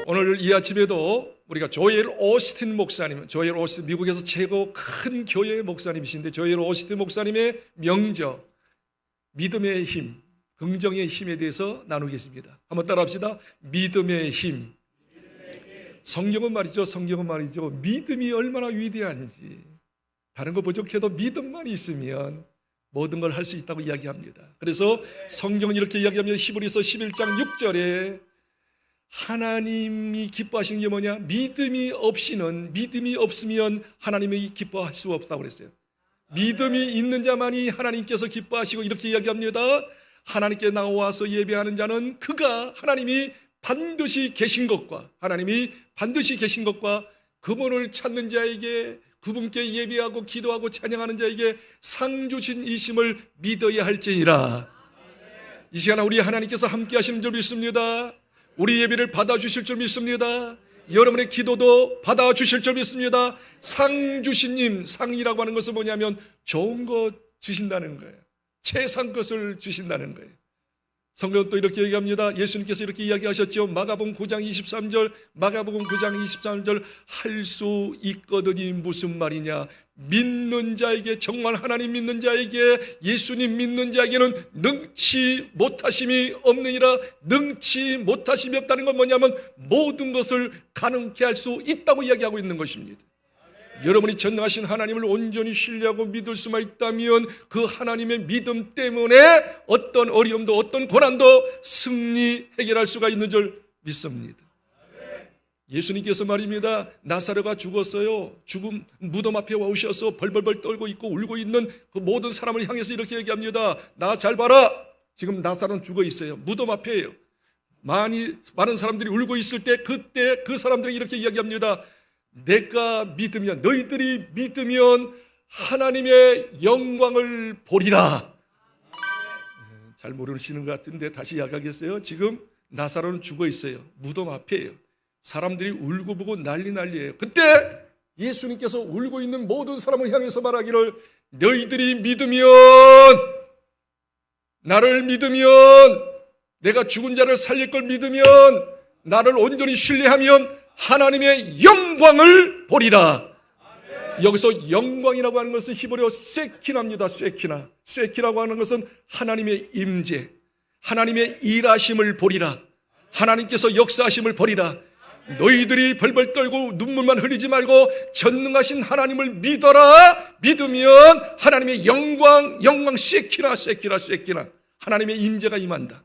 오늘 이 아침에도 우리가 조엘 오스틴 목사님, 조엘 오스틴 미국에서 최고 큰 교회 목사님이신데 조엘 오스틴 목사님의 명저 믿음의 힘, 긍정의 힘에 대해서 나누고 계십니다. 한번 따라합시다. 믿음의 힘. 성경은 말이죠. 믿음이 얼마나 위대한지. 다른 거 부족해도 믿음만 있으면 모든 걸 할 수 있다고 이야기합니다. 그래서 성경은 이렇게 이야기합니다. 히브리서 11장 6절에 하나님이 기뻐하시는 게 뭐냐? 믿음이 없으면 하나님이 기뻐할 수 없다고 그랬어요. 믿음이 있는 자만이 하나님께서 기뻐하시고 이렇게 이야기합니다. 하나님께 나와서 예배하는 자는 하나님이 반드시 계신 것과 그분을 찾는 자에게, 그분께 예배하고 기도하고 찬양하는 자에게 상 주신 이심을 믿어야 할지니라. 이 시간에 우리 하나님께서 함께 하시는 줄 믿습니다. 우리 예배를 받아주실 줄 믿습니다. 여러분의 기도도 받아주실 줄 믿습니다. 상 주신님, 상이라고 하는 것은 뭐냐면 좋은 것 주신다는 거예요. 최상 것을 주신다는 거예요. 성경은 또 이렇게 얘기합니다. 예수님께서 이렇게 이야기하셨죠. 마가복음 9장 23절 할 수 있거든이 무슨 말이냐? 믿는 자에게, 정말 하나님 믿는 자에게, 예수님 믿는 자에게는 능치 못하심이 없느니라. 능치 못하심이 없다는 건 뭐냐면 모든 것을 가능케 할 수 있다고 이야기하고 있는 것입니다. 여러분이 전능하신 하나님을 온전히 신뢰하고 믿을 수만 있다면 그 하나님의 믿음 때문에 어떤 어려움도 어떤 고난도 승리 해결할 수가 있는 줄 믿습니다. 예수님께서 말입니다. 나사로가 죽었어요. 죽음 무덤 앞에 오셔서 벌벌벌 떨고 있고 울고 있는 그 모든 사람을 향해서 이렇게 얘기합니다. 나 잘 봐라. 지금 나사로는 죽어 있어요. 무덤 앞에예요. 많은 사람들이 울고 있을 때 그때 그 사람들이 이렇게 이야기합니다. 너희들이 믿으면 하나님의 영광을 보리라. 잘 모르시는 것 같은데 다시 이야기하겠어요. 지금 나사로는 죽어 있어요. 무덤 앞에예요. 사람들이 울고 보고 난리예요. 그때 예수님께서 울고 있는 모든 사람을 향해서 말하기를 너희들이 믿으면, 나를 믿으면, 내가 죽은 자를 살릴 걸 믿으면, 나를 온전히 신뢰하면 하나님의 영광을 보리라. 여기서 영광이라고 하는 것은 히브리어 세키나입니다. 세키라고 하는 것은 하나님의 임재, 하나님의 일하심을 보리라. 하나님께서 역사하심을 보리라. 너희들이 벌벌 떨고 눈물만 흘리지 말고 전능하신 하나님을 믿어라. 믿으면 하나님의 영광 세키나 하나님의 임재가 임한다.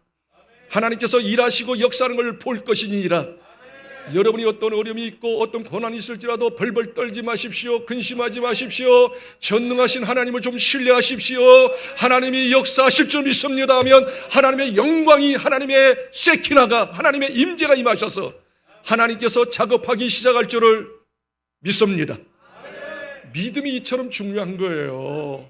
하나님께서 일하시고 역사하는 걸 볼 것이니라. 여러분이 어떤 어려움이 있고 어떤 고난이 있을지라도 벌벌 떨지 마십시오. 근심하지 마십시오. 전능하신 하나님을 좀 신뢰하십시오. 하나님이 역사하실 줄 믿습니다 하면 하나님의 영광이, 하나님의 세키나가, 하나님의 임재가 임하셔서 하나님께서 작업하기 시작할 줄을 믿습니다. 믿음이 이처럼 중요한 거예요.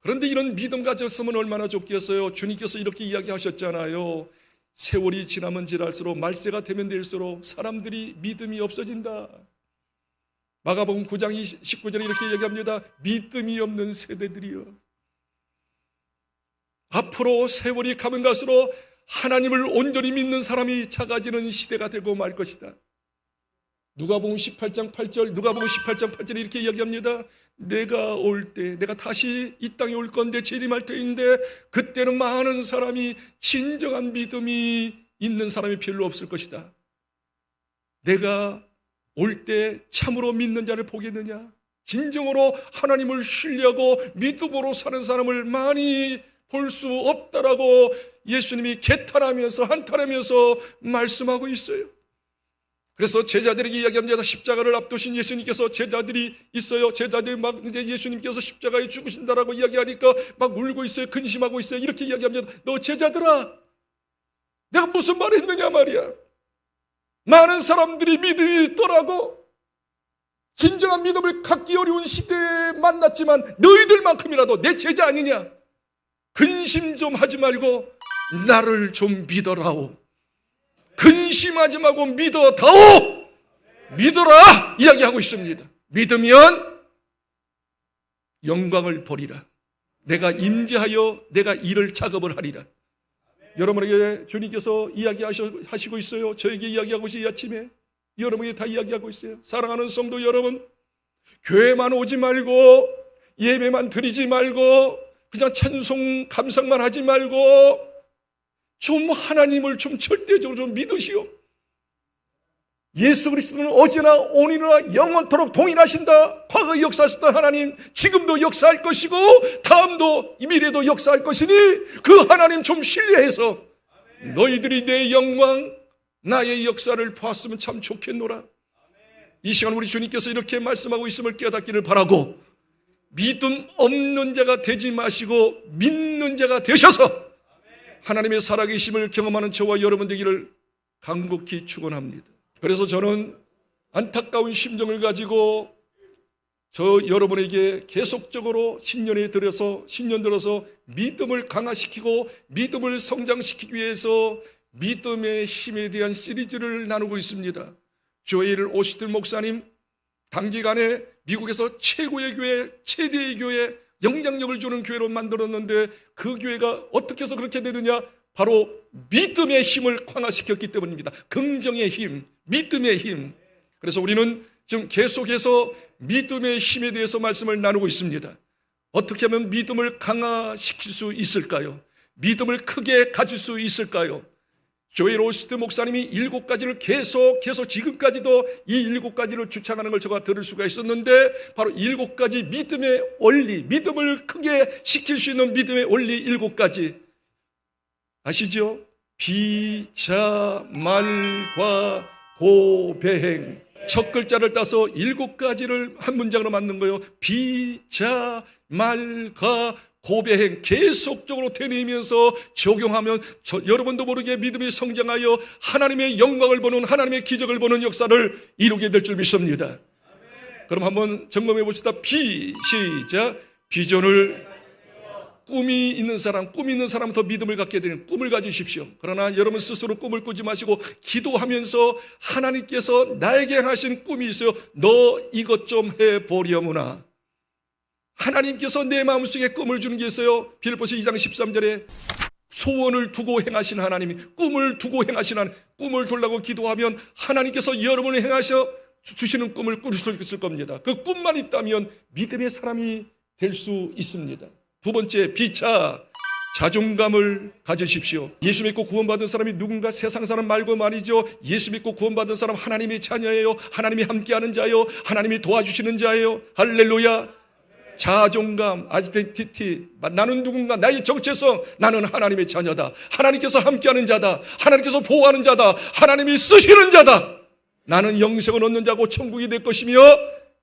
그런데 이런 믿음 가졌으면 얼마나 좋겠어요. 주님께서 이렇게 이야기하셨잖아요. 세월이 지나면 지날수록, 말세가 되면 될수록 사람들이 믿음이 없어진다. 마가복음 9장 19절에 이렇게 얘기합니다. 믿음이 없는 세대들이여, 앞으로 세월이 가면 갈수록 하나님을 온전히 믿는 사람이 작아지는 시대가 되고 말 것이다. 누가복음 18장 8절에 이렇게 이야기합니다. 내가 올 때, 내가 다시 이 땅에 올 건데, 재림할 때인데 그때는 많은 사람이, 진정한 믿음이 있는 사람이 별로 없을 것이다. 내가 올 때 참으로 믿는 자를 보겠느냐? 진정으로 하나님을 신뢰하고 믿음으로 사는 사람을 많이 볼 수 없다라고 예수님이 한탄하면서 말씀하고 있어요. 그래서 제자들에게 이야기합니다. 십자가를 앞두신 예수님께서 제자들이 있어요. 제자들이 막 이제 예수님께서 십자가에 죽으신다라고 이야기하니까 막 울고 있어요. 근심하고 있어요. 이렇게 이야기합니다. 너 제자들아, 내가 무슨 말을 했느냐 말이야. 많은 사람들이 믿음이 있더라고. 진정한 믿음을 갖기 어려운 시대에 만났지만 너희들만큼이라도 내 제자 아니냐. 근심 좀 하지 말고 나를 좀 믿어라오. 근심하지 말고 믿어다오. 믿어라 이야기하고 있습니다. 믿으면 영광을 보리라. 내가 임재하여 내가 일을 작업을 하리라. 여러분에게 주님께서 이야기하시고 있어요. 저에게 이야기하고 있어요. 이 아침에 여러분에게 다 이야기하고 있어요. 사랑하는 성도 여러분, 교회만 오지 말고 예배만 드리지 말고 그냥 찬송 감상만 하지 말고 좀 하나님을 좀 절대적으로 좀 믿으시오. 예수 그리스도는 어제나 오늘이나 영원토록 동일하신다. 과거 역사하셨던 하나님 지금도 역사할 것이고 다음도 미래도 역사할 것이니 그 하나님 좀 신뢰해서 너희들이 내 영광 나의 역사를 보았으면 참 좋겠노라. 이 시간 우리 주님께서 이렇게 말씀하고 있음을 깨닫기를 바라고 믿음 없는 자가 되지 마시고 믿는 자가 되셔서 하나님의 살아계심을 경험하는 저와 여러분 되기를 간곡히 축원합니다. 그래서 저는 안타까운 심정을 가지고 저 여러분에게 계속적으로 신년 들어서 믿음을 강화시키고 믿음을 성장시키기 위해서 믿음의 힘에 대한 시리즈를 나누고 있습니다. 조엘 오스틴 목사님 단기간에 미국에서 최고의 교회, 최대의 교회, 영향력을 주는 교회로 만들었는데 그 교회가 어떻게 해서 그렇게 되느냐? 바로 믿음의 힘을 강화시켰기 때문입니다. 긍정의 힘, 믿음의 힘. 그래서 우리는 지금 계속해서 믿음의 힘에 대해서 말씀을 나누고 있습니다. 어떻게 하면 믿음을 강화시킬 수 있을까요? 믿음을 크게 가질 수 있을까요? 조엘 오스틴 목사님이 7가지를 계속 지금까지도 이 7가지를 주창하는 걸 제가 들을 수가 있었는데 바로 7가지 믿음의 원리, 믿음을 크게 시킬 수 있는 믿음의 원리 7가지 아시죠? 비자, 말과, 고배행. 첫 글자를 따서 7가지를 한 문장으로 만든 거예요. 비자, 말과, 고배행. 계속적으로 되뇌이면서 적용하면 여러분도 모르게 믿음이 성장하여 하나님의 영광을 보는, 하나님의 기적을 보는 역사를 이루게 될 줄 믿습니다. 그럼 한번 점검해 봅시다. 시작. 비전을 꿈이 있는 사람 더 믿음을 갖게 되는 꿈을 가지십시오. 그러나 여러분 스스로 꿈을 꾸지 마시고 기도하면서 하나님께서 나에게 하신 꿈이 있어요. 너 이것 좀 해보려무나. 하나님께서 내 마음속에 꿈을 주는 게 있어요. 빌립보서 2장 13절에 소원을 두고 행하신 하나님이 꿈을 두고 행하신 하나님, 꿈을 돌라고 기도하면 하나님께서 여러분이 행하셔 주시는 꿈을 꿀 수 있을 겁니다. 그 꿈만 있다면 믿음의 사람이 될 수 있습니다. 두 번째, 비차, 자존감을 가지십시오. 예수 믿고 구원받은 사람이 누군가 세상 사람 말고 말이죠. 예수 믿고 구원받은 사람 하나님의 자녀예요. 하나님이 함께하는 자예요. 하나님이 도와주시는 자예요. 할렐루야. 자존감, 아이덴티티, 나는 누군가, 나의 정체성, 나는 하나님의 자녀다. 하나님께서 함께하는 자다. 하나님께서 보호하는 자다. 하나님이 쓰시는 자다. 나는 영생을 얻는 자고 천국이 될 것이며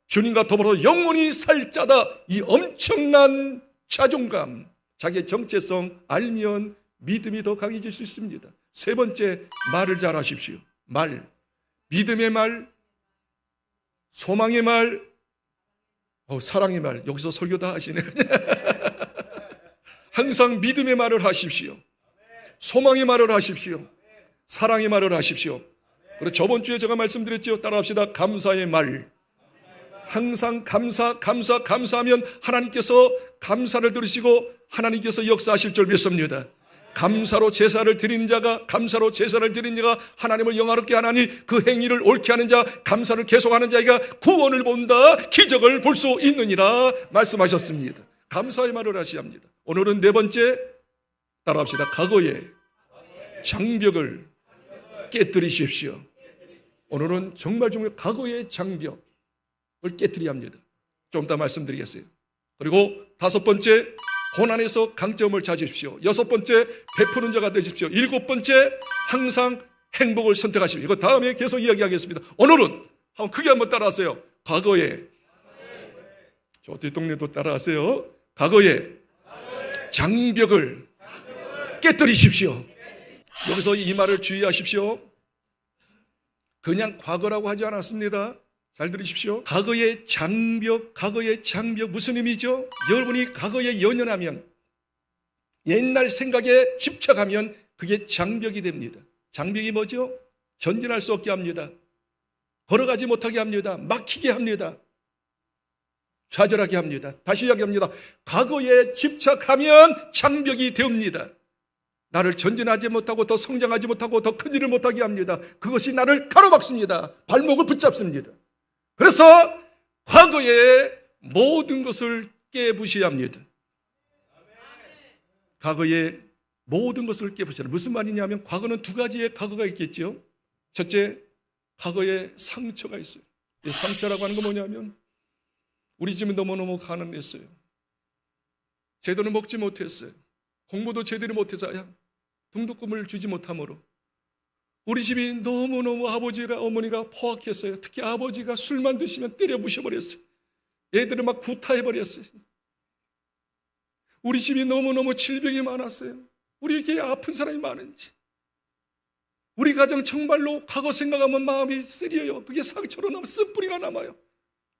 주님과 더불어 영원히 살 자다. 이 엄청난 자존감, 자기의 정체성 알면 믿음이 더 강해질 수 있습니다. 세 번째, 말을 잘 하십시오. 말, 믿음의 말, 소망의 말, 사랑의 말. 여기서 설교 다 하시네. 항상 믿음의 말을 하십시오. 소망의 말을 하십시오. 사랑의 말을 하십시오. 그리고 저번 주에 제가 말씀드렸죠. 따라합시다. 감사의 말. 항상 감사하면 하나님께서 감사를 들으시고 하나님께서 역사하실 줄 믿습니다. 감사로 제사를 드린 자가 하나님을 영화롭게 하나니 그 행위를 옳게 하는 자, 감사를 계속하는 자가 구원을 본다, 기적을 볼 수 있느니라 말씀하셨습니다. 감사의 말을 하셔야 합니다. 오늘은 네 번째, 따라합시다. 과거의 장벽을 깨뜨리십시오. 오늘은 정말 중요한 과거의 장벽을 깨뜨려야 합니다. 좀 이따 말씀드리겠어요. 그리고 다섯 번째, 고난에서 강점을 찾으십시오. 여섯 번째, 베푸는 자가 되십시오. 일곱 번째, 항상 행복을 선택하십시오. 이거 다음에 계속 이야기하겠습니다. 오늘은 크게 따라하세요. 과거의, 저 뒷동네도 따라하세요. 과거의 장벽을 깨뜨리십시오. 여기서 이 말을 주의하십시오. 그냥 과거라고 하지 않았습니다. 잘 들으십시오. 과거의 장벽 무슨 의미죠? 여러분이 과거에 연연하면, 옛날 생각에 집착하면 그게 장벽이 됩니다. 장벽이 뭐죠? 전진할 수 없게 합니다. 걸어가지 못하게 합니다. 막히게 합니다. 좌절하게 합니다. 다시 이야기합니다. 과거에 집착하면 장벽이 됩니다. 나를 전진하지 못하고 더 성장하지 못하고 더 큰 일을 못하게 합니다. 그것이 나를 가로막습니다. 발목을 붙잡습니다. 그래서 과거의 모든 것을 깨부셔야 합니다. 과거의 모든 것을 깨부셔야 합니다. 무슨 말이냐면 과거는 두 가지의 과거가 있겠죠. 첫째, 과거에 상처가 있어요. 이 상처라고 하는 건 뭐냐면 우리 집은 너무너무 가난했어요. 제대로 먹지 못했어요. 공부도 제대로 못해서 등록금을 주지 못함으로 우리 집이 너무너무 아버지가 어머니가 포악했어요. 특히 아버지가 술만 드시면 때려 부셔버렸어요. 애들을 막 구타해버렸어요. 우리 집이 너무너무 질병이 많았어요. 우리 이렇게 아픈 사람이 많은지. 우리 가정 정말로 과거 생각하면 마음이 쓰려요. 그게 상처로 남아 쓴뿌리가 남아요.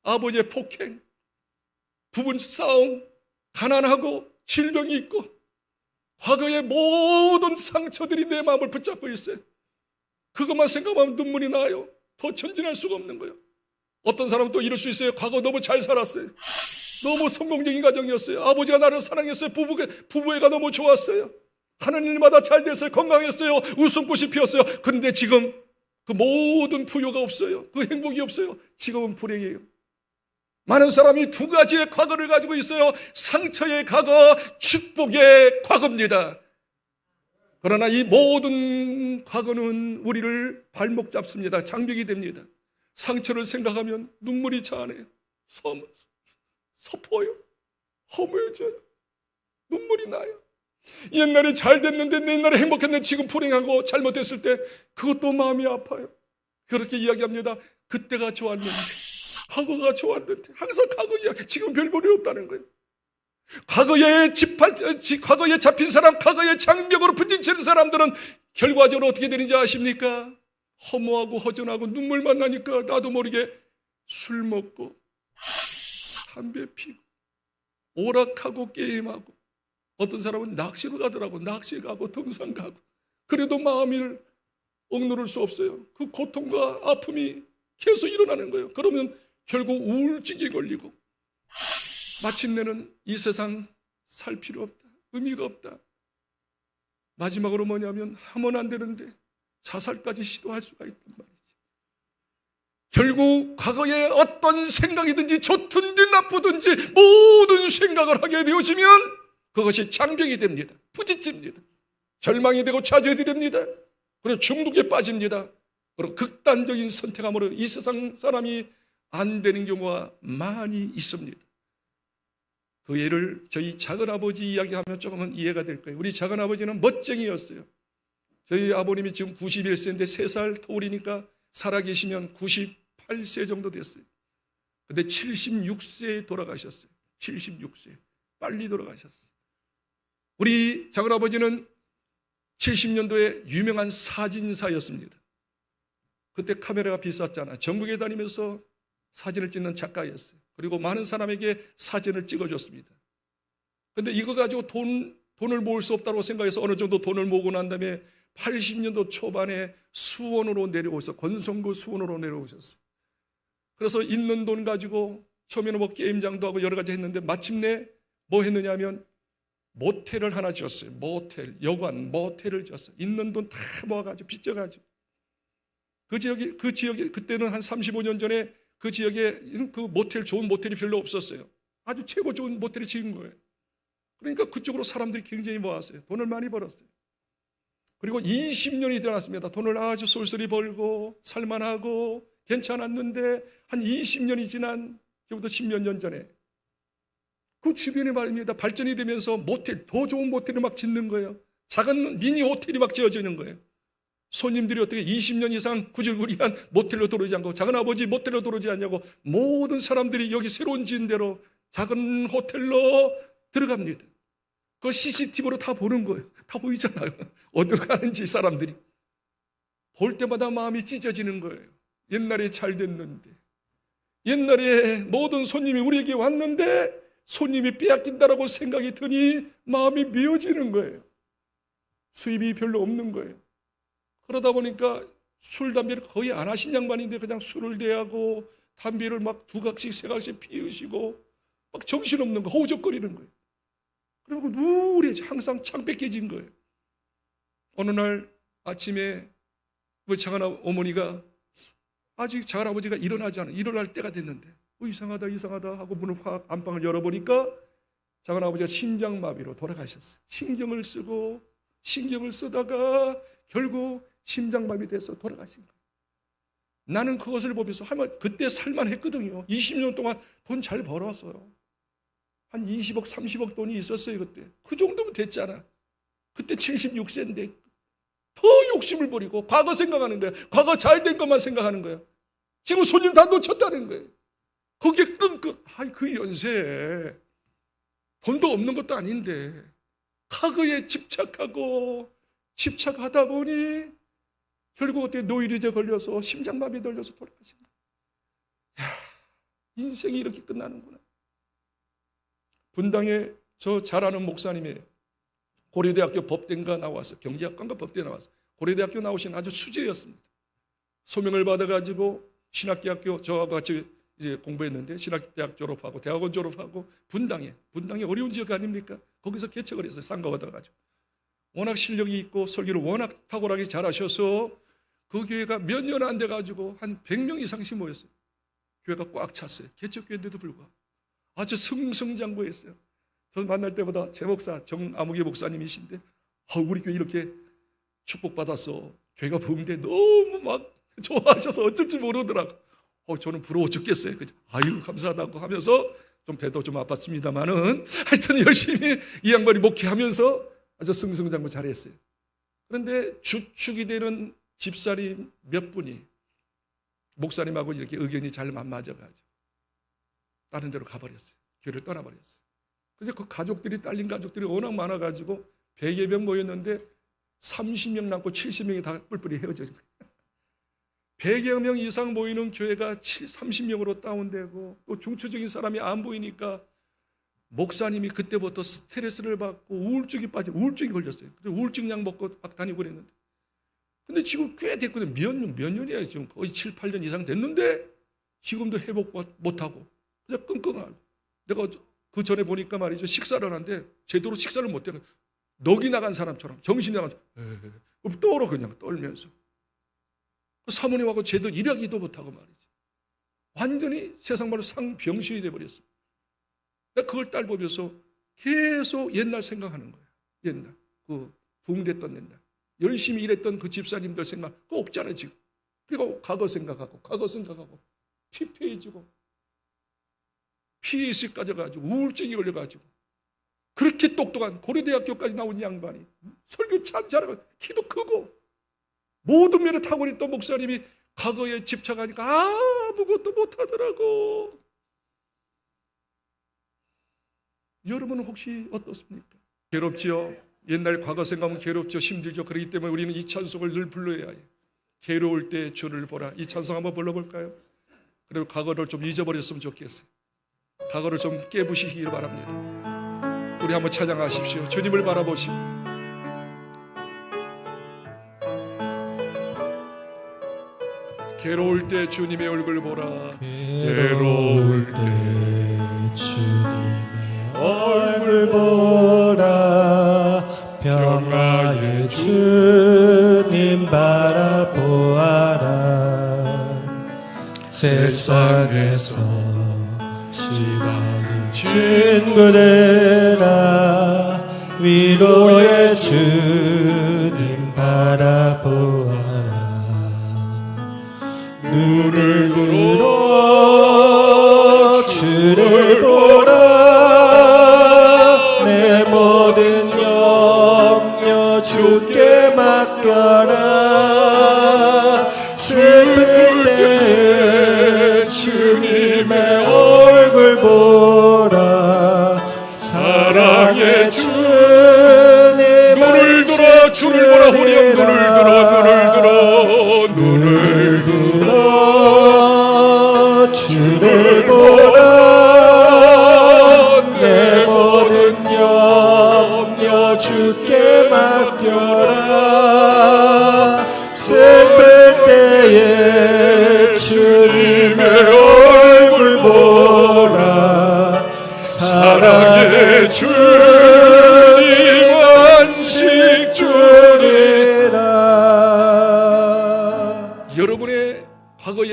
아버지의 폭행, 부부 싸움, 가난하고 질병이 있고 과거의 모든 상처들이 내 마음을 붙잡고 있어요. 그것만 생각하면 눈물이 나요. 더 전진할 수가 없는 거예요. 어떤 사람은 또 이럴 수 있어요. 과거 너무 잘 살았어요. 너무 성공적인 가정이었어요. 아버지가 나를 사랑했어요. 부부애가 너무 좋았어요. 하는 일마다 잘 됐어요. 건강했어요. 웃음꽃이 피었어요. 그런데 지금 그 모든 부여가 없어요. 그 행복이 없어요. 지금은 불행해요. 많은 사람이 두 가지의 과거를 가지고 있어요. 상처의 과거, 축복의 과거입니다. 그러나 이 모든 과거는 우리를 발목 잡습니다. 장벽이 됩니다. 상처를 생각하면 눈물이 자아내요. 서퍼요. 허무해져요. 눈물이 나요. 옛날에 잘 됐는데, 옛날에 행복했는데 지금 불행하고 잘못했을 때 그것도 마음이 아파요. 그렇게 이야기합니다. 그때가 좋았는데, 과거가 좋았는데, 항상 과거 이야기. 지금 별볼이 없다는 거예요. 과거에 잡힌 사람, 과거에 장벽으로 부딪히는 사람들은 결과적으로 어떻게 되는지 아십니까? 허무하고 허전하고 눈물만 나니까 나도 모르게 술 먹고 담배 피고 오락하고 게임하고 어떤 사람은 낚시로 가더라고. 낚시 가고 등산 가고. 그래도 마음을 억누를 수 없어요. 그 고통과 아픔이 계속 일어나는 거예요. 그러면 결국 우울증이 걸리고 마침내는 이 세상 살 필요 없다. 의미가 없다. 마지막으로 뭐냐면 하면 안 되는데 자살까지 시도할 수가 있단 말이지. 결국 과거에 어떤 생각이든지 좋든지 나쁘든지 모든 생각을 하게 되어지면 그것이 장벽이 됩니다. 부딪힙니다. 절망이 되고 좌절이 됩니다. 그리고 중독에 빠집니다. 그리고 극단적인 선택함으로 이 세상 사람이 안 되는 경우가 많이 있습니다. 그 예를 저희 작은아버지 이야기하면 조금은 이해가 될 거예요. 우리 작은아버지는 멋쟁이였어요. 저희 아버님이 지금 91세인데 3살 터울이니까 살아계시면 98세 정도 됐어요. 근데 76세에 돌아가셨어요. 76세. 빨리 돌아가셨어요. 우리 작은아버지는 70년도에 유명한 사진사였습니다. 그때 카메라가 비쌌잖아. 전국에 다니면서 사진을 찍는 작가였어요. 그리고 많은 사람에게 사진을 찍어줬습니다. 그런데 이거 가지고 돈을 모을 수 없다고 생각해서 어느 정도 돈을 모으고 난 다음에 80년도 초반에 수원으로 내려오셔서 권성구 수원으로 내려오셨어요. 그래서 있는 돈 가지고 처음에는 뭐 게임장도 하고 여러 가지 했는데 마침내 뭐 했느냐 하면 모텔을 하나 지었어요. 모텔, 여관, 모텔을 지었어요. 있는 돈 다 모아가지고 빚져가지고 그 지역에 그때는 한 35년 전에 그 지역에 그 모텔, 좋은 모텔이 별로 없었어요. 아주 최고 좋은 모텔을 지은 거예요. 그러니까 그쪽으로 사람들이 굉장히 모았어요. 돈을 많이 벌었어요. 그리고 20년이 지났습니다. 돈을 아주 쏠쏠히 벌고 살만하고 괜찮았는데 한 20년이 지난 지금부터 10몇 년 전에 그 주변에 말입니다. 발전이 되면서 모텔, 더 좋은 모텔을 막 짓는 거예요. 작은 미니 호텔이 막 지어지는 거예요. 손님들이 어떻게 20년 이상 구질구리한 모텔로 들어오지 않고 작은아버지 모텔로 들어오지 않냐고 모든 사람들이 여기 새로운 지은 대로 작은 호텔로 들어갑니다. 그 CCTV로 다 보는 거예요. 다 보이잖아요. 어디로 가는지 사람들이. 볼 때마다 마음이 찢어지는 거예요. 옛날에 잘 됐는데. 옛날에 모든 손님이 우리에게 왔는데 손님이 빼앗긴다라고 생각이 드니 마음이 미어지는 거예요. 수입이 별로 없는 거예요. 그러다 보니까 술, 담배를 거의 안 하신 양반인데 그냥 술을 대하고 담배를 막 2각씩, 3각씩 피우시고 막 정신없는 거, 허우적거리는 거예요. 그리고 우울해져. 항상 창백해진 거예요. 어느 날 아침에 우리 작은 어머니가 아직 작은 아버지가 일어날 때가 됐는데 이상하다 하고 문을 확 안방을 열어보니까 작은 아버지가 심장마비로 돌아가셨어요. 신경을 쓰다가 결국 심장마비 돼서 돌아가신 거예요. 나는 그것을 보면서 그때 살만했거든요. 20년 동안 돈 잘 벌었어요. 한 20억 30억 돈이 있었어요. 그때 그 정도면 됐잖아. 그때 76세인데 더 욕심을 부리고 과거 생각하는 거야. 과거 잘된 것만 생각하는 거야. 지금 손님 다 놓쳤다는 거예요. 거기에 그 연세에 돈도 없는 것도 아닌데 과거에 집착하다 보니 결국 어떻게 노이로제 걸려서 심장마비에 걸려서 돌아가신 거예요. 인생이 이렇게 끝나는구나. 분당에 저 잘 아는 목사님이에요. 고려대학교 법대인가 나와서 경제학과인가 법대 나와서 고려대학교 나오신 아주 수재였습니다. 소명을 받아가지고 신학대학교 저하고 같이 이제 공부했는데 신학대학 졸업하고 대학원 졸업하고 분당에 어려운 지역 아닙니까? 거기서 개척을 했어요. 쌍가 얻어가지고 워낙 실력이 있고 설교를 워낙 탁월하게 잘하셔서 그 교회가 몇 년 안 돼가지고 한 100명 이상씩 모였어요. 교회가 꽉 찼어요. 개척교회인데도 불구하고 아주 승승장구했어요. 저 만날 때보다 제 목사 정아무개 목사님이신데 우리 교회 이렇게 축복받았어. 교회가 부흥돼 너무 막 좋아하셔서 어쩔 줄 모르더라고. 저는 부러워 죽겠어요. 아유 감사하다고 하면서 좀 배도 좀 아팠습니다만은 하여튼 열심히 이 양반이 목회하면서 아주 승승장구 잘했어요. 그런데 주축이 되는 집사님 몇 분이 목사님하고 이렇게 의견이 잘 안 맞아가지고 다른 데로 가버렸어요. 교회를 떠나버렸어요. 그래서 그 가족들이 딸린 가족들이 워낙 많아가지고 100여 명 모였는데 30명 남고 70명이 다 뿔뿔이 헤어져요. 100여 명 이상 모이는 교회가 30명으로 다운되고 또 중추적인 사람이 안 보이니까 목사님이 그때부터 스트레스를 받고 우울증이 걸렸어요. 우울증 약 먹고 막 다니고 그랬는데 근데 지금 꽤 됐거든요. 몇 년이에요. 지금 거의 7, 8년 이상 됐는데 지금도 회복 못하고 그냥 끙끙하고 내가 그 전에 보니까 말이죠. 식사를 하는데 제대로 식사를 못해. 넋이 나간 사람처럼 정신이 나간 떨어 그냥 떨면서 사모님하고 제대로 일하기도 못하고 말이죠. 완전히 세상 말로 상병신이 돼버렸어요. 내가 그걸 딸 보면서 계속 옛날 생각하는 거예요. 옛날 그 부흥됐던 옛날 열심히 일했던 그 집사님들 생각 그거 없잖아요 지금. 그리고 과거 생각하고 피폐해지고 피해식 가져가지고 우울증이 걸려가지고 그렇게 똑똑한 고려대학교까지 나온 양반이 설교 참 잘하고 키도 크고 모든 면에 탁월했던 목사님이 과거에 집착하니까 아무것도 못하더라고. 여러분은 혹시 어떻습니까? 괴롭지요? 옛날 과거 생각하면 괴롭죠. 힘들죠. 그렇기 때문에 우리는 이 찬송을 늘 불러야 해요. 괴로울 때 주를 보라. 이 찬송 한번 불러볼까요? 그리고 과거를 좀 잊어버렸으면 좋겠어요. 과거를 좀 깨부시기를 바랍니다. 우리 한번 찬양하십시오. 주님을 바라보시고 괴로울 때 주님의 얼굴 보라. 괴로울 때 주님의 얼굴 보라. 평화의 주님 바라보아라. 세상에서 시달린 친구들아 위로의 주님 바라보아라. 눈을 들어 주를 보라. 내 모든 염려 주께 맡겨라. 슬플 때 주님의 얼굴 보라. 사랑의 주님 눈을 들어 주를 보라. 호령 눈을 들어 주를 보라. 내 모든 염려 주께 맡겨라. 슬플 때에 주님의 얼굴 보라. 사랑의 주님 안식 주님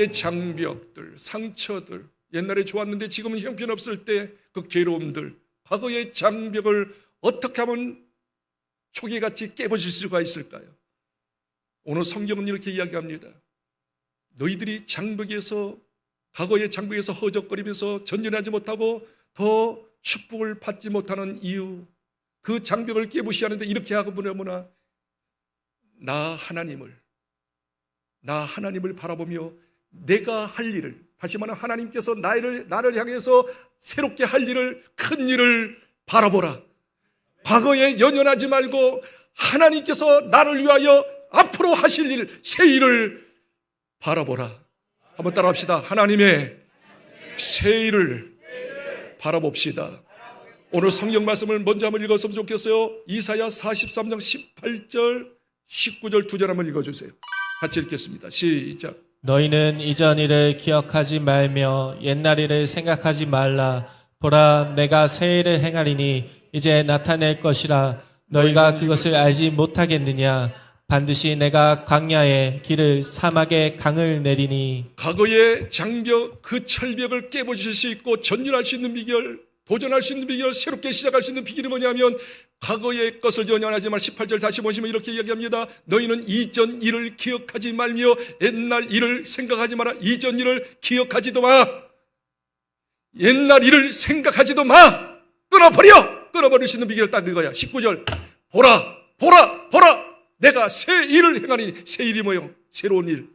과거의 장벽들, 상처들, 옛날에 좋았는데 지금은 형편없을 때 그 괴로움들, 과거의 장벽을 어떻게 하면 초계같이 깨부실 수가 있을까요? 오늘 성경은 이렇게 이야기합니다. 너희들이 장벽에서, 과거의 장벽에서 허적거리면서 전진하지 못하고 더 축복을 받지 못하는 이유, 그 장벽을 깨부시하는데 이렇게 하고 보내구나. 나 하나님을 바라보며 내가 할 일을, 다시 말하면 하나님께서 나를 향해서 새롭게 할 일을, 큰 일을 바라보라. 과거에 연연하지 말고 하나님께서 나를 위하여 앞으로 하실 일, 새 일을 바라보라. 한번 따라합시다. 하나님의 새 일을 바라봅시다. 오늘 성경 말씀을 먼저 한번 읽었으면 좋겠어요. 이사야 43장 18절 19절 두 절 한번 읽어주세요. 같이 읽겠습니다. 시작. 너희는 이전 일을 기억하지 말며 옛날 일을 생각하지 말라. 보라, 내가 새 일을 행하리니 이제 나타낼 것이라. 너희가 그것을 알지 못하겠느냐? 반드시 내가 광야에 길을, 사막에 강을 내리니. 과거의 장벽, 그 철벽을 깨부실 수 있고 전진할 수 있는 비결, 도전할 수 있는 비결, 새롭게 시작할 수 있는 비결이 뭐냐면 과거의 것을 연연하지 말. 18절 다시 보시면 이렇게 이야기합니다. 너희는 이전 일을 기억하지 말며 옛날 일을 생각하지 마라. 이전 일을 기억하지도 마. 옛날 일을 생각하지도 마. 끊어버릴 수 있는 비결을 딱 그거야. 19절. 보라. 내가 새 일을 행하니. 새 일이 뭐요? 새로운 일,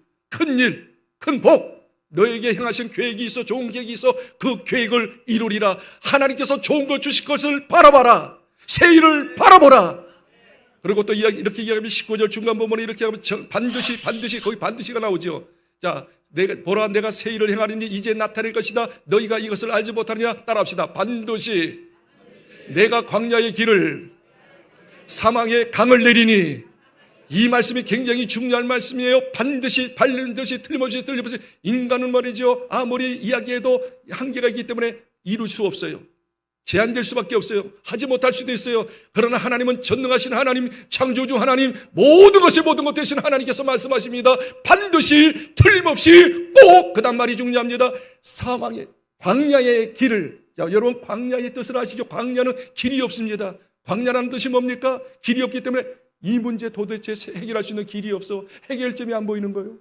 큰 복. 너에게 행하신 계획이 있어, 좋은 계획이 있어. 그 계획을 이루리라. 하나님께서 좋은 걸 주실 것을 바라봐라. 새 일을 바라보라. 그리고 또 이렇게 이야기하면 19절 중간 부분에 이렇게 하면 반드시 거기 반드시가 나오죠. 자, 보라, 내가 새 일을 행하리니 이제 나타낼 것이다. 너희가 이것을 알지 못하느냐? 따라합시다. 반드시 내가 광야의 길을, 사망의 강을 내리니. 이 말씀이 굉장히 중요한 말씀이에요. 반드시, 틀림없이 인간은 말이죠, 아무리 이야기해도 한계가 있기 때문에 이룰 수 없어요. 제한될 수밖에 없어요. 하지 못할 수도 있어요. 그러나 하나님은 전능하신 하나님, 창조주 하나님, 모든 것 되신 하나님께서 말씀하십니다. 반드시 틀림없이 꼭, 그다음 말이 중요합니다. 사망의, 광야의 길을. 자, 여러분, 광야의 뜻을 아시죠? 광야는 길이 없습니다. 광야라는 뜻이 뭡니까? 길이 없기 때문에 이 문제 도대체 해결할 수 있는 길이 없어. 해결점이 안 보이는 거예요.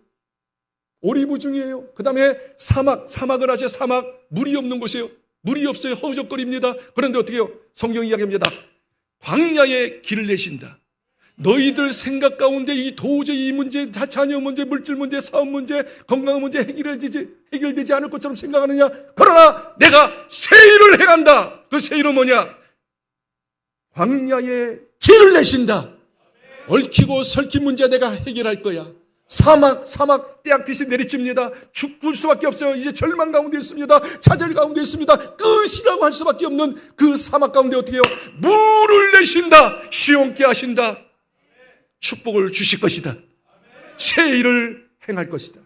오리무중이에요. 그 다음에 사막을 아세요? 사막, 물이 없는 곳이에요. 물이 없어요. 허우적거립니다. 그런데 어떻게 해요? 성경이 이야기합니다. 광야에 길을 내신다. 너희들 생각 가운데 도저히 이 문제, 자녀 문제, 물질 문제, 사업 문제, 건강 문제 해결되지 않을 것처럼 생각하느냐? 그러나 내가 새 일을 행한다. 그 새 일은 뭐냐? 광야에 길을 내신다. 얽히고 설킨 문제 내가 해결할 거야. 사막 떼약빛이 내리칩니다. 죽을 수밖에 없어요. 이제 절망 가운데 있습니다. 좌절 가운데 있습니다. 끝이라고 할 수밖에 없는 그 사막 가운데 어떻게 해요? 물을 내신다. 시원케 하신다. 축복을 주실 것이다. 새 일을 행할 것이다.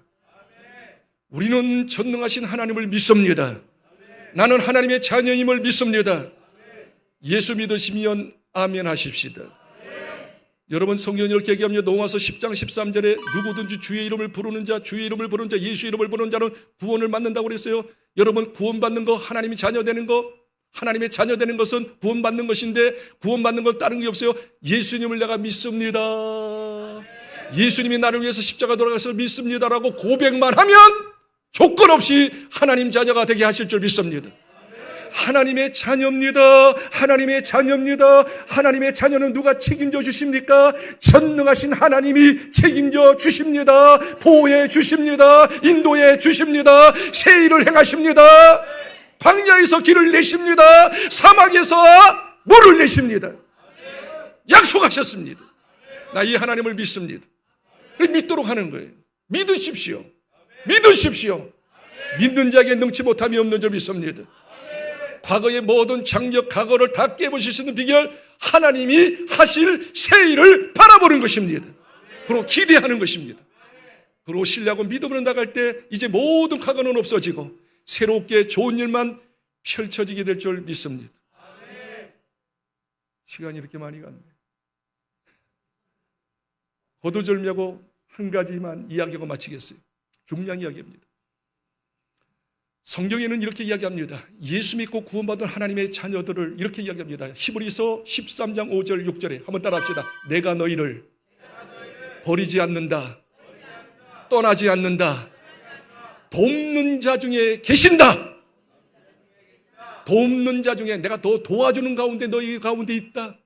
우리는 전능하신 하나님을 믿습니다. 나는 하나님의 자녀임을 믿습니다. 예수 믿으시면 아멘 하십시다. 여러분, 성경이 이렇게 얘기합니다. 로마서 10장 13절에 누구든지 주의 이름을 부르는 자, 예수 이름을 부르는 자는 구원을 받는다고 그랬어요. 여러분, 구원받는 거, 하나님의 자녀 되는 것은 구원받는 것인데, 구원받는 건 다른 게 없어요. 예수님을 내가 믿습니다. 예수님이 나를 위해서 십자가 돌아가서 믿습니다라고 고백만 하면 조건 없이 하나님 자녀가 되게 하실 줄 믿습니다. 하나님의 자녀입니다. 하나님의 자녀는 누가 책임져 주십니까? 전능하신 하나님이 책임져 주십니다. 보호해 주십니다. 인도해 주십니다. 새 일을 행하십니다. 광야에서 길을 내십니다. 사막에서 물을 내십니다. 약속하셨습니다. 나 이 하나님을 믿습니다. 믿도록 하는 거예요. 믿으십시오. 믿는 자에게 능치 못함이 없는 줄 믿습니다. 과거의 모든 장벽, 과거를 다 깨부실 수 있는 비결, 하나님이 하실 새 일을 바라보는 것입니다. 그리고 기대하는 것입니다. 그리고 신뢰하고 믿음으로 나갈 때 이제 모든 과거는 없어지고 새롭게 좋은 일만 펼쳐지게 될 줄 믿습니다. 시간이 이렇게 많이 갔네. 거두절미하고 한 가지만 이야기하고 마치겠어요. 중요한 이야기입니다. 성경에는 이렇게 이야기합니다. 예수 믿고 구원받은 하나님의 자녀들을 이렇게 이야기합니다. 히브리서 13장 5절 6절에 한번 따라합시다. 내가 너희를 버리지 않는다. 떠나지 않는다. 돕는 자 중에 계신다. 돕는 자 중에 내가 더 도와주는 가운데 너희 가운데 있다.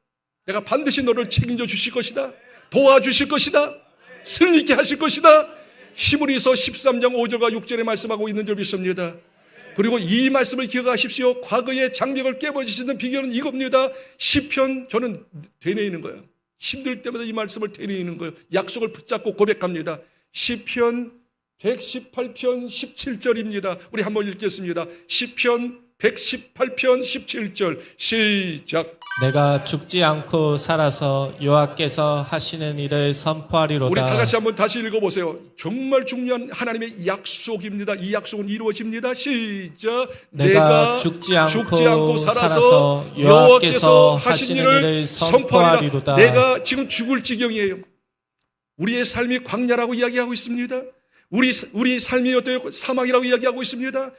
내가 반드시 너를 책임져 주실 것이다. 도와주실 것이다. 승리있게 하실 것이다. 히브리서 13장 5절과 6절에 말씀하고 있는 줄 믿습니다. 그리고 이 말씀을 기억하십시오. 과거의 장벽을 깨버리시는 비결은 이겁니다. 시편, 저는 되뇌이는 거예요. 힘들 때마다 이 말씀을 되뇌이는 거예요. 약속을 붙잡고 고백합니다. 시편 118편 17절입니다. 우리 한번 읽겠습니다. 시편 118편 17절 시작. 내가 죽지 않고 살아서 여호와께서 하시는 일을 선포하리로다. 우리 다 같이 한번 다시 읽어보세요. 정말 중요한 하나님의 약속입니다. 이 약속은 이루어집니다. 시작. 내가 죽지 않고 살아서 여호와께서 하시는 일을 선포하리로다. 내가 지금 죽을 지경이에요. 우리의 삶이 광야라고 이야기하고 있습니다. 우리 삶이 어때요? 사막이라고 이야기하고 있습니다.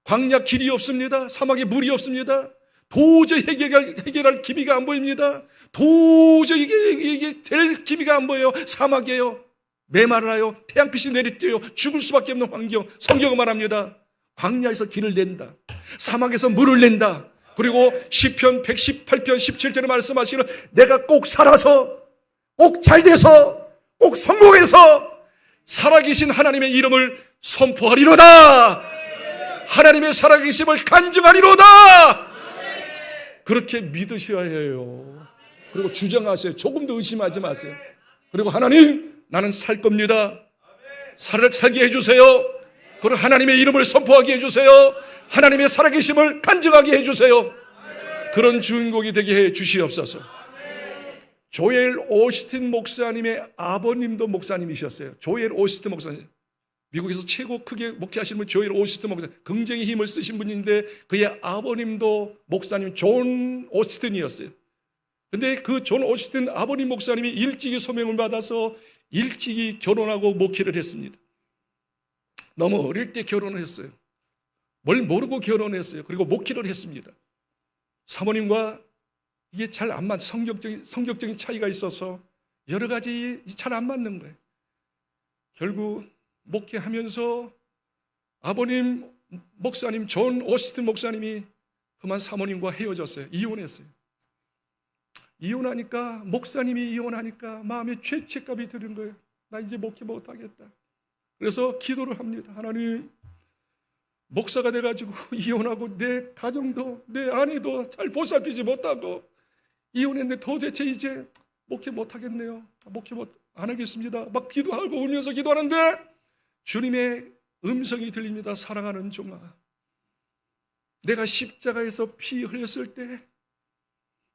광야 길이 없습니다. 사막에 물이 없습니다. 도저히 해결할 기미가 안 보입니다. 도저히 이게 될 기미가 안 보여요. 사막이에요. 메말라요. 태양빛이 내리쬐요. 죽을 수밖에 없는 환경. 성경은 말합니다. 광야에서 길을 낸다. 사막에서 물을 낸다. 그리고 시편 118편 17절에 말씀하시기를 내가 꼭 살아서 꼭 잘돼서 꼭 성공해서 살아계신 하나님의 이름을 선포하리로다. 하나님의 살아계심을 간증하리로다. 그렇게 믿으셔야 해요. 그리고 주장하세요. 조금도 의심하지 마세요. 그리고 하나님, 나는 살 겁니다. 살게 해주세요. 그리고 하나님의 이름을 선포하게 해주세요. 하나님의 살아계심을 간증하게 해주세요. 그런 주인공이 되게 해 주시옵소서. 조엘 오스틴 목사님의 아버님도 목사님이셨어요. 조엘 오스틴 목사님. 미국에서 최고 크게 목회하시는 분 조엘 오스틴 목사님. 굉장히 힘을 쓰신 분인데 그의 아버님도 목사님 존 오스틴이었어요. 근데 그 존 오스틴 아버님 목사님이 일찍이 소명을 받아서 일찍이 결혼하고 목회를 했습니다. 너무 어릴 때 결혼을 했어요. 뭘 모르고 결혼했어요. 그리고 목회를 했습니다. 사모님과 이게 잘 안 맞, 성격적인 차이가 있어서 여러 가지 잘 안 맞는 거예요. 결국 목회하면서 아버님 목사님 존 오스틴 목사님이 그만 사모님과 헤어졌어요. 이혼했어요. 이혼하니까 목사님이 이혼하니까 마음에 죄책감이 드는 거예요. 나 이제 목회 못하겠다. 그래서 기도를 합니다. 하나님, 목사가 돼가지고 이혼하고 내 가정도 내 아내도 잘 보살피지 못하고 이혼했는데 도대체 이제 목회 못하겠네요. 목회 안 하겠습니다. 막 기도하고 울면서 기도하는데 주님의 음성이 들립니다. 사랑하는 종아, 내가 십자가에서 피 흘렸을 때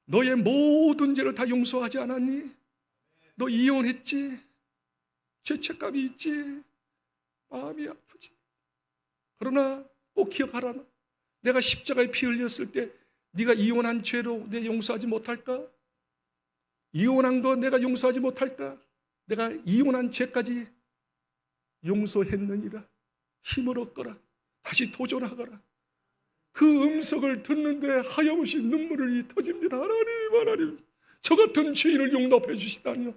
너의 모든 죄를 다 용서하지 않았니? 너 이혼했지? 죄책감이 있지? 마음이 아프지? 그러나 꼭 기억하라. 내가 십자가에 피 흘렸을 때 네가 이혼한 죄로 내 용서하지 못할까? 이혼한 거 내가 용서하지 못할까? 내가 이혼한 죄까지 용서했느니라. 힘을 얻거라. 다시 도전하거라. 그 음성을 듣는데 하염없이 눈물이 터집니다. 하나님, 저 같은 죄인을 용납해 주시다니요.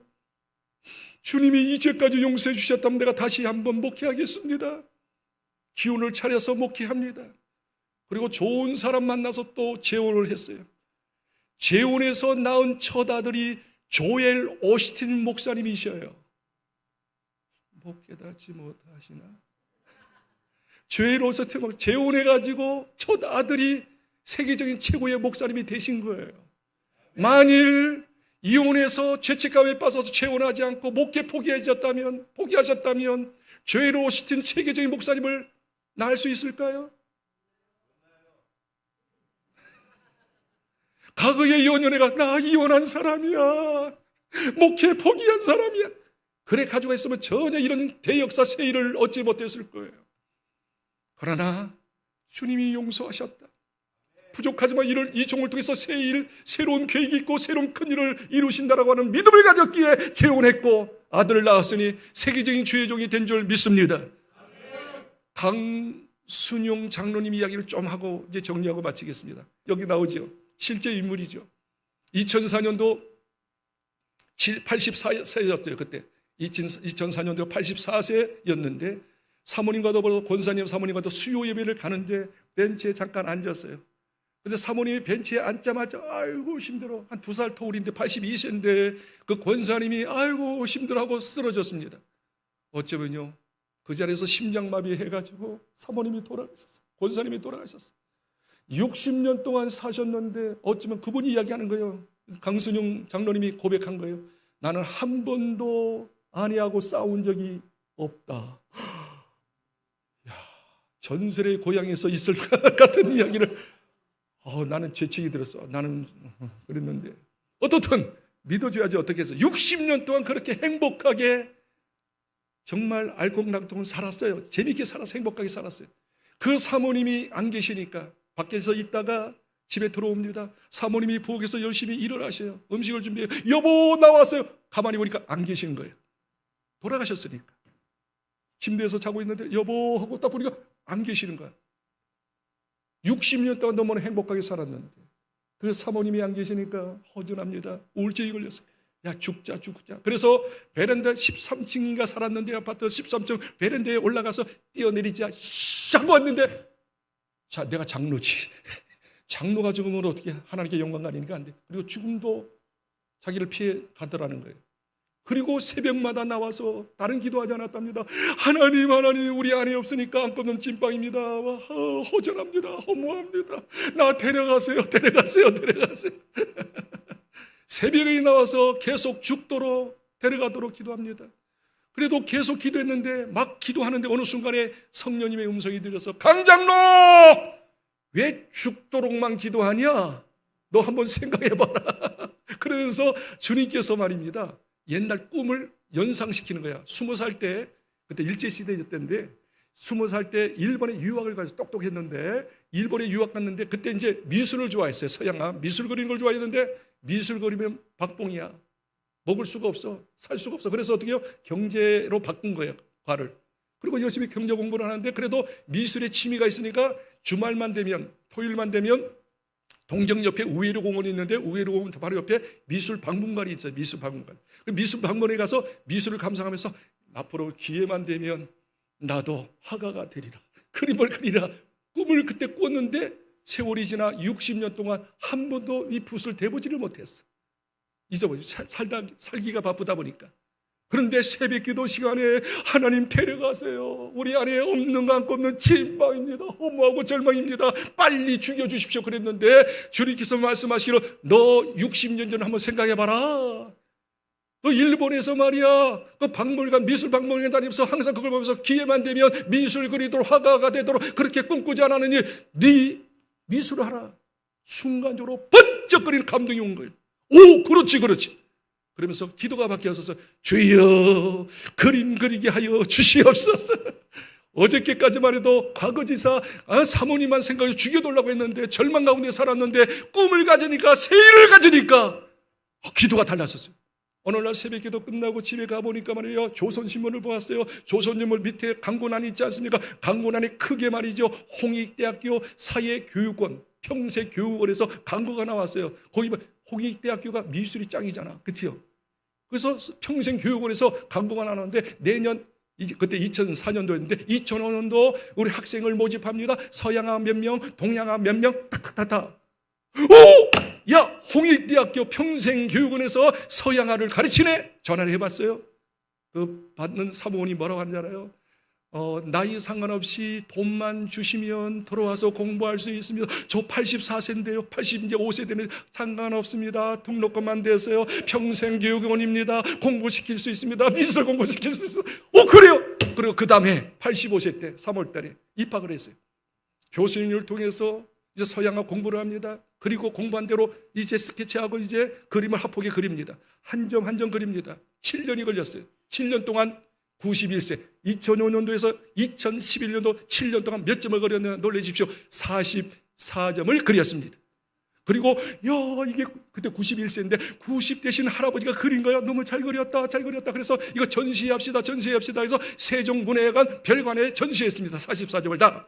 주님이 이 죄까지 용서해 주셨다면 내가 다시 한번 목회하겠습니다. 기운을 차려서 목회합니다. 그리고 좋은 사람 만나서 또 재혼을 했어요. 재혼해서 낳은 첫 아들이 조엘 오스틴 목사님이셔요. 목 깨닫지 못하시나? 조엘 오스틴 목사님 재혼해가지고 첫 아들이 세계적인 최고의 목사님이 되신 거예요. 만일 이혼해서 죄책감에 빠져서 재혼하지 않고 목회 포기하셨다면 조엘 오스틴 세계적인 목사님을 낳을 수 있을까요? 과거의 연연애가 나 이혼한 사람이야, 목회 포기한 사람이야, 그래 가지고 있으면 전혀 이런 대역사 세일을 얻지 못했을 거예요. 그러나 주님이 용서하셨다. 부족하지만 이 종을 통해서 새로운 계획이 있고 새로운 큰 일을 이루신다라고 하는 믿음을 가졌기에 재혼했고 아들을 낳았으니 세계적인 주의 종이 된 줄 믿습니다. 순용 장로님 이야기를 좀 하고 이제 정리하고 마치겠습니다. 여기 나오죠. 실제 인물이죠. 2004년도 84세였어요. 그때 2004년도 84세였는데 사모님과 더불어 권사님 사모님과 더 수요 예배를 가는데 벤치에 잠깐 앉았어요. 근데 사모님이 벤치에 앉자마자 아이고 힘들어, 한 2살 터울인데 82세인데 그 권사님이 아이고 힘들어하고 쓰러졌습니다. 어쩌면요 그 자리에서 심장마비 해가지고 사모님이 돌아가셨어요. 권사님이 돌아가셨어요. 60년 동안 사셨는데 어쩌면 그분이 이야기하는 거예요. 강순용 장로님이 고백한 거예요. 나는 한 번도 아내하고 싸운 적이 없다. 야, 전설의 고향에서 있을 것 같은 이야기를 나는 죄책이 들었어. 나는 그랬는데 어떻든 믿어줘야지. 어떻게 해서 60년 동안 그렇게 행복하게 정말 알콩달콩 살았어요. 재밌게 살아서 행복하게 살았어요. 그 사모님이 안 계시니까 밖에서 있다가 집에 들어옵니다. 사모님이 부엌에서 열심히 일을 하셔요. 음식을 준비해요. 여보 나왔어요. 가만히 보니까 안 계신 거예요. 돌아가셨으니까. 침대에서 자고 있는데 여보 하고 딱 보니까 안 계시는 거야. 60년 동안 너무나 행복하게 살았는데 그 사모님이 안 계시니까 허전합니다. 우울증이 걸렸어요. 야 죽자. 그래서 베란다 13층인가 살았는데 아파트 13층 베란다에 올라가서 뛰어내리자 하고 왔는데 자 내가 장로지. 장로가 죽으면 어떻게 하나님께 영광 아니니까 안 돼. 그리고 죽음도 자기를 피해 가더라는 거예요. 그리고 새벽마다 나와서 다른 기도하지 않았답니다. 하나님 우리 아내 없으니까 안고 없는 찐빵입니다. 허전합니다. 허무합니다. 나 데려가세요. 새벽에 나와서 계속 죽도록 데려가도록 기도합니다. 그래도 계속 기도했는데 막 기도하는데 어느 순간에 성령님의 음성이 들려서 강장로 왜 죽도록만 기도하냐? 너 한번 생각해봐라. 그러면서 주님께서 말입니다. 옛날 꿈을 연상시키는 거야. 20살 때, 그때 일제시대였던데 20살 때 일본에 유학을 가서 똑똑했는데 일본에 유학 갔는데 그때 이제 미술을 좋아했어요. 서양화 미술 그리는 걸 좋아했는데 미술 그리면 박봉이야. 먹을 수가 없어. 살 수가 없어. 그래서 어떻게 해요? 경제로 바꾼 거예요. 과를. 그리고 열심히 경제 공부를 하는데 그래도 미술에 취미가 있으니까 주말만 되면 토요일만 되면 동경 옆에 우회로 공원이 있는데 우회로 공원 바로 옆에 미술 박물관이 있어요. 미술 박물관. 미술 박물관에 가서 미술을 감상하면서 앞으로 기회만 되면 나도 화가가 되리라. 그림을 그리라. 꿈을 그때 꿨는데 세월이 지나 60년 동안 한 번도 이 붓을 대보지를 못했어. 잊어버리죠. 살기가 바쁘다 보니까. 그런데 새벽기도 시간에 하나님 데려가세요. 우리 안에 없는 거 안고 없는 진방입니다. 허무하고 절망입니다. 빨리 죽여주십시오. 그랬는데 주님께서 말씀하시기로 너 60년 전에 한번 생각해봐라. 너 일본에서 말이야 그 박물관 미술 박물관 다니면서 항상 그걸 보면서 기회만 되면 미술 그리도록 화가가 되도록 그렇게 꿈꾸지 않았느니 네 미술을 하라. 순간적으로 번쩍거리는 감동이 온 거예요. 오 그렇지 그러면서 기도가 바뀌어서 주여 그림 그리게 하여 주시옵소서. 어저께까지만 해도 과거지사 사모님만 생각해 죽여달라고 했는데 절망 가운데 살았는데 꿈을 가지니까 세일을 가지니까 기도가 달랐었어요. 어느 날 새벽 기도 끝나고 집에 가보니까 말이에요 조선신문을 보았어요. 조선신문 밑에 광고란이 있지 않습니까? 광고란에 크게 말이죠 홍익대학교 사회교육원 평생교육원에서 광고가 나왔어요. 거기 홍익대학교가 미술이 짱이잖아. 그치요? 그래서 평생교육원에서 광고가 나왔는데 내년 그때 2004년도였는데 2005년도 우리 학생을 모집합니다. 서양화 몇 명, 동양화 몇 명, 탁탁탁탁. 오! 야, 홍익대학교 평생교육원에서 서양화를 가르치네? 전화를 해봤어요. 그 받는 사무원이 뭐라고 하는지 알아요? 나이 상관없이 돈만 주시면 들어와서 공부할 수 있습니다. 저 84세인데요. 85세 되면 상관없습니다. 등록금만 됐어요. 평생교육원입니다. 공부시킬 수 있습니다. 미술 공부시킬 수 있어요. 그래요? 그리고 그 다음에 85세 때 3월 달에 입학을 했어요. 교수님을 통해서 이제 서양화 공부를 합니다. 그리고 공부한 대로 이제 스케치하고 이제 그림을 합하게 그립니다. 한 점 한 점 그립니다. 7년이 걸렸어요. 7년 동안 91세, 2005년도에서 2011년도 7년 동안 몇 점을 그렸느냐 놀라십시오. 44점을 그렸습니다. 그리고 이게 그때 91세인데 90 되신 할아버지가 그린 거야. 너무 잘 그렸다. 그래서 이거 전시합시다. 그래서 세종문화회관 별관에 전시했습니다. 44점을 다.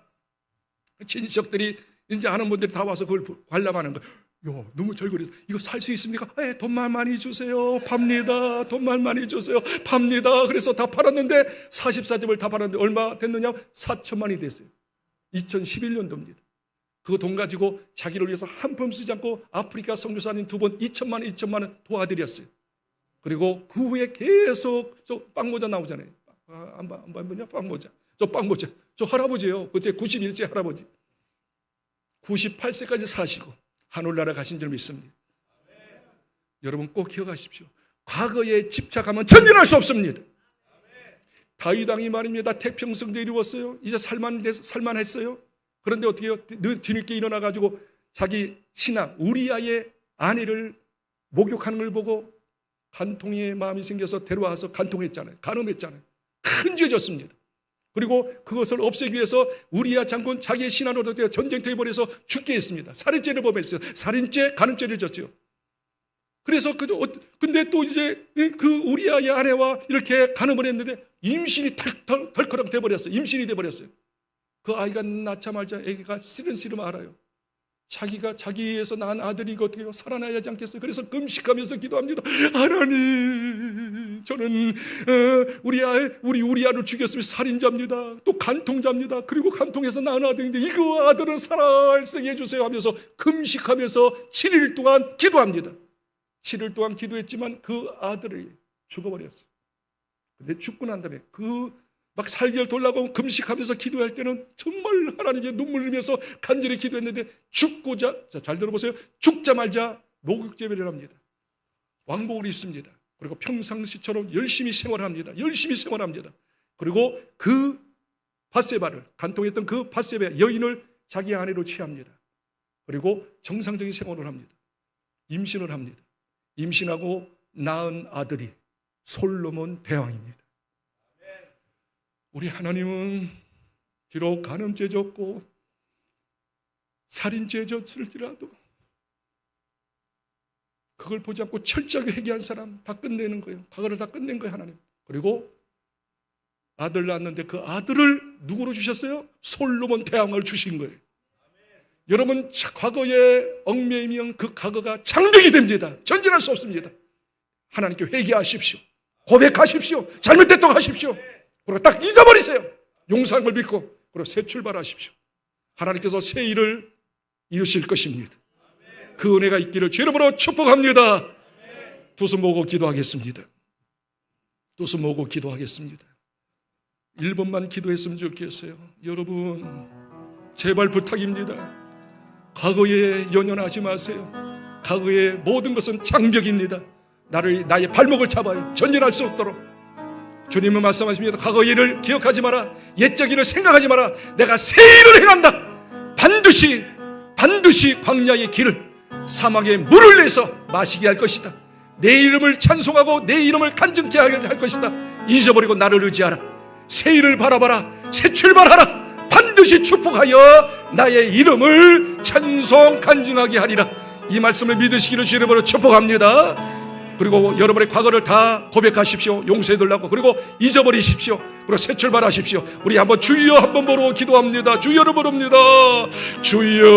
친척들이 이제 아는 분들이 다 와서 그걸 관람하는 거예요. 야, 너무 잘 그렸어. 이거 살 수 있습니까? 돈만 많이 주세요. 팝니다. 돈만 많이 주세요. 팝니다. 그래서 다 팔았는데 44집을 다 팔았는데 얼마 됐느냐? 4천만이 됐어요. 2011년도입니다. 그 돈 가지고 자기를 위해서 한 푼 쓰지 않고 아프리카 선교사님 2번 2천만 원 도와드렸어요. 그리고 그 후에 계속 저 빵모자 나오잖아요. 안 보냐? 빵모자. 저 빵모자. 저 할아버지예요. 그때 91세 할아버지. 98세까지 사시고 하늘나라 가신 줄 믿습니다. 여러분 꼭 기억하십시오. 과거에 집착하면 전진할 수 없습니다. 다윗 왕이 말입니다. 태평성대 이루었어요. 이제 살만했어요. 그런데 어떻게 해요? 뒤늦게 일어나가지고 자기 신하 우리아의 아내를 목욕하는 걸 보고 간통의 마음이 생겨서 데려와서 간통했잖아요. 간음했잖아요. 큰 죄졌습니다. 그리고 그것을 없애기 위해서 우리아 장군 자기의 신하로 전쟁터에 버려서 죽게 했습니다. 살인죄를 범했어요. 살인죄, 간음죄를 졌죠. 그래서 근데 또 이제 그 우리아의 아내와 이렇게 간음을 했는데 임신이 덜커덩 돼버렸어요. 임신이 돼버렸어요. 그 아이가 낳자마자 아기가 쓰름 알아요. 자기가 자기에서 낳은 아들이 이거 어떻게 살아나야 하지 않겠어요? 그래서 금식하면서 기도합니다. 하나님, 저는 우리 아를 죽였으면 살인자입니다. 또 간통자입니다. 그리고 간통해서 낳은 아들인데 이거 아들은 살아있게 해주세요 하면서 금식하면서 7일 동안 기도합니다. 7일 동안 기도했지만 그 아들이 죽어버렸어요. 근데 죽고 난 다음에 막 살기를 돌라고 금식하면서 기도할 때는 정말 하나님께 눈물 흘리면서 간절히 기도했는데 죽고자, 잘 들어보세요. 죽자마자 목욕제비를 합니다. 왕복을 입습니다. 그리고 평상시처럼 열심히 생활합니다. 열심히 생활합니다. 그리고 그 밧세바를 간통했던 그 밧세바 여인을 자기 아내로 취합니다. 그리고 정상적인 생활을 합니다. 임신을 합니다. 임신하고 낳은 아들이 솔로몬 대왕입니다. 우리 하나님은 비록 간음죄 졌고 살인죄 졌을지라도 그걸 보지 않고 철저하게 회개한 사람 다 끝내는 거예요. 과거를 다 끝낸 거예요, 하나님. 그리고 아들 낳았는데 그 아들을 누구로 주셨어요? 솔로몬 대왕을 주신 거예요. 여러분 과거에 얽매이면 그 과거가 장벽이 됩니다. 전진할 수 없습니다. 하나님께 회개하십시오. 고백하십시오. 잘못됐다고 하십시오. 그리고 딱 잊어버리세요. 용서한 걸 믿고 그리고 새 출발하십시오. 하나님께서 새 일을 이루실 것입니다. 그 은혜가 있기를 주 이름으로 축복합니다. 두 손 모으고 기도하겠습니다. 두 손 모으고 기도하겠습니다. 1번만 기도했으면 좋겠어요. 여러분 제발 부탁입니다. 과거에 연연하지 마세요. 과거의 모든 것은 장벽입니다. 나의 발목을 잡아요. 전진할 수 없도록. 주님은 말씀하십니다. 과거 일을 기억하지 마라. 옛적 일을 생각하지 마라. 내가 새 일을 행한다. 반드시 광야의 길을 사막에 물을 내서 마시게 할 것이다. 내 이름을 찬송하고 내 이름을 간증케 할 것이다. 잊어버리고 나를 의지하라. 새 일을 바라봐라. 새 출발하라. 반드시 축복하여 나의 이름을 찬송 간증하게 하리라. 이 말씀을 믿으시기를 주 이름으로 축복합니다. 그리고 여러분의 과거를 다 고백하십시오. 용서해달라고. 그리고 잊어버리십시오. 그리고 새 출발하십시오. 우리 한번 주여 한번 보러 기도합니다. 주여를 부릅니다. 주여